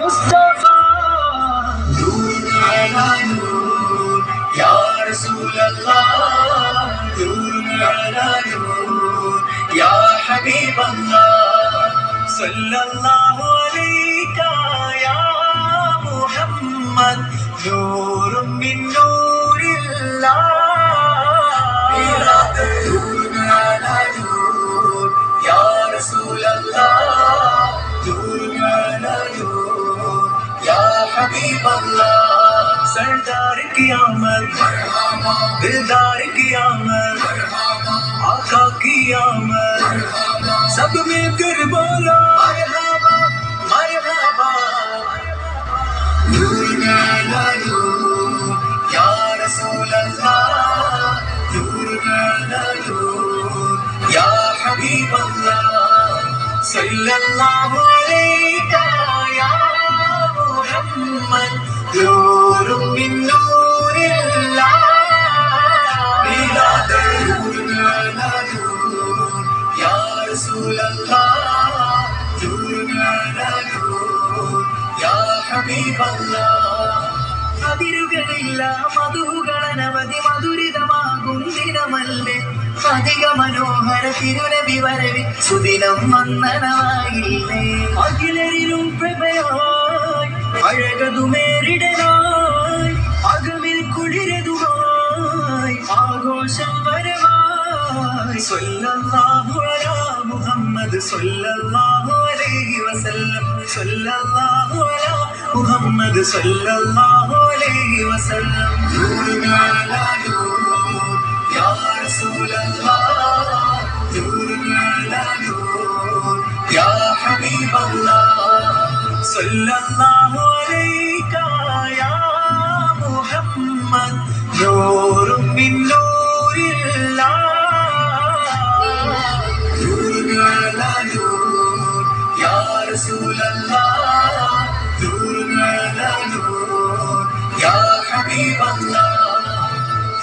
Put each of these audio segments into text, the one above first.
मुस्तफा नूर अला नूर या रसूल अल्लाह नूर अला नूर या हबीब अल्लाह सल्लल्लाहु अलैका या मुहम्मद नूर मिन नूरिल्लाह नूर अला नूर या रसूल अल्लाह नूर अला नूर या हबीब अल्लाह सरदार की आमद दिलदार की आमद आका की आमद सब मिलकर बोलो मरहबा मरहबा नूर अला नूर या रसूल अल्लाह नूर अला नूर या हबीब अल्लाह सल्लल्लाहु अलैका या मुहम्मद नूर मिन नूरिल्लाह नूर अला नूर या रसूल अल्लाह नूर अला नूर या हबीब अल्लाह അതിരുകളില്ല മധുകളനവധി മധുരിതമാകും ദിനമല്ലേ അധിക മനോഹര തിരുനബി വരവിൽ സുദിനം വന്ദനമായില്ലേ അഖിലരിലും പ്രഭയായി അഴകതുമേറിടനായി അകമിൽ കുളിരതുമായി ആഘോഷം വരവായി സ്വല്ലല്ലാഹു അലാ മുഹമ്മദ് സ്വല്ലല്ലാഹു അലൈഹി വസല്ലം സ്വല്ലല്ലാഹു അലാ മുഹമ്മദ് സ്വല്ലല്ലാഹു അലൈഹി വസല്ലം നൂർ അലാ നൂർ യാ റസൂലല്ലാഹ് നൂർ അലാ നൂർ യാ ഹബീബല്ലാഹ് സ്വല്ലല്ലാഹു അലൈക യാ മുഹമ്മദ് നൂർ മിൻ നൂരില്ലാഹ് നൂർ അലാ നൂർ യാ റസൂലല്ലാഹ് നൂർ അലാ നൂർ യാ ഹബീബല്ലാഹ്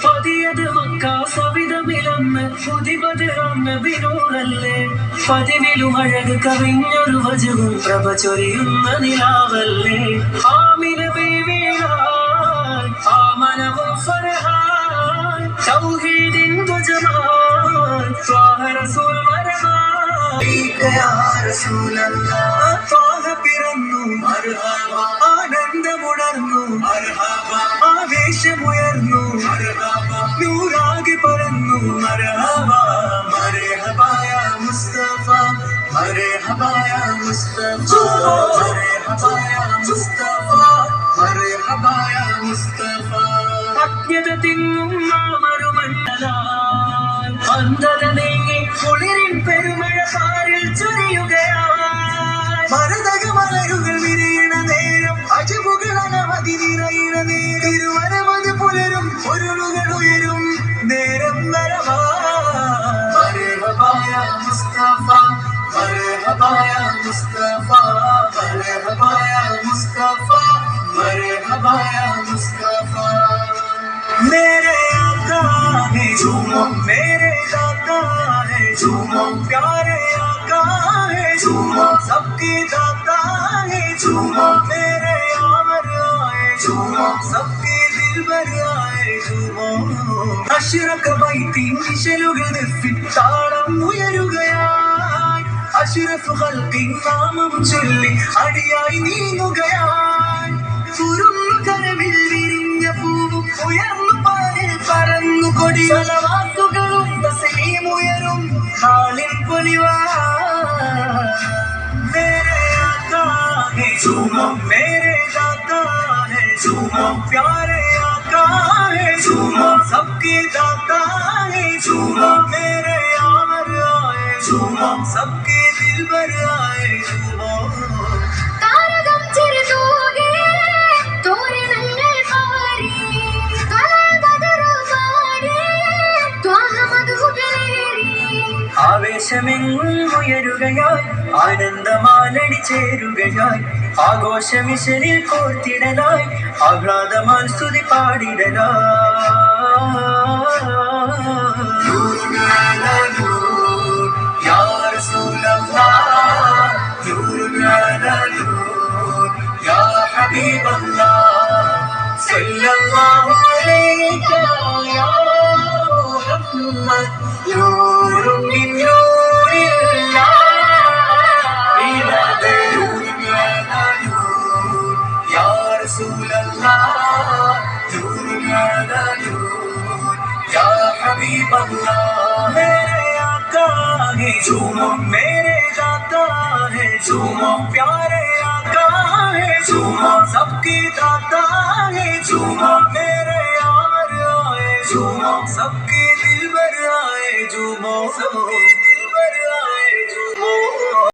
പതിയത് മക്ക സവിധമിലന്ന് പുതിപതിറന്ന് വിനൂറല്ലേ പതിവിലും അഴക് കവിഞ്ഞൊരു വജവും പ്രഭ ചൊരിയുന്ന നിലാവല്ലേ ആമിന ബീവിയായി ആ മനവും ഫർഹാൻ തൗഹീദിൻ ദുജമാൻ ത്വാഹ റസൂൽ വരവാൻ യാ റസൂലല്ലാഹ് ത്വാഹ പിറന്നു മർഹബ ആനന്ദമുണർന്നു മർഹബ ആവേശമുയർന്നു മർഹബ നൂറാകെ പരന്നു മർഹബ മർഹബ യാ മുസ്തഫ മർഹബ യാ മുസ്തഫ മർഹബ യാ മുസ്തഫ മർഹബ യാ മുസ്തഫ അജ്ഞത തിങ്ങും മാമരുമണ്ഡലാൽ അന്ധത നീങ്ങി കുളിരിൻ പെരുമഴ പാരിൽ ചൊരിയുകയായി മരതക മലരുകൾ വിരിയണ നേരം അജബുകൾ അനവധി നിറയണ നേരം തിരുവരമത് പുലരും പൊരുളുകൾ ഉയരും നേരം വരവാ മർഹബ യാ മുസ്തഫ മർഹബ യാ മുസ്തഫ മർഹബ യാ മുസ്തഫ മർഹബ യാ മുസ്തഫ मेरे आका है झूमो मेरे दाता है झूमो प्यारे आका है झूमो सबके दाता है झूमो मेरे आमर आए झूमो सबके दिल भर आए झूमो അഷ്റഖ ബൈത്തി നിശലുകൾ നെഫിൽ താളം ഉയരുകയായി അഷ്റഫ് ഖൽഖി നാമം ചൊല്ലി അടിയായി നീങ്ങുകയായി കുറുന്നു കരവിൽ വിരിഞ്ഞ പൂവും ഉയർന്നു പാലിൽ പറന്നു കൊടി വാക്കുകളും തസ്ലീമുയരും നാളിൻ പൊലിവാ मेरे आका है झूमो मेरे दाता है झूमो प्यारे आका है झूमो सबके दाता है झूमो मेरे आमर आए झूमो सबके दिल भर आए झूमो तारകം ചെറുതൂകെ തോരണങ്ങൾ പാരി കലബദറുപാടി ത്വാഹ മധുകളേറി ആവേശമെങ്ങും ഉയരുകയായി ആനന്ദമാലടി ചേരുകയായി ആഘോഷമിശനിൽ കോർത്തിടലായി ആഹ്ലാദമാൽ സ്തുതി പാടിടലായി حبیب اللہ صلی اللہ علیہ یا محمد نور من نور اللہ نور یا رسول اللہ نور نور یا حبیب اللہ میرے آقا ہے جھومو میرے داتا ہے جھومو پیارے آقا ہے جھومو سب کی داتا ہے جھومو میرے یار آئے جھومو سب کی دل بر آئے جھومو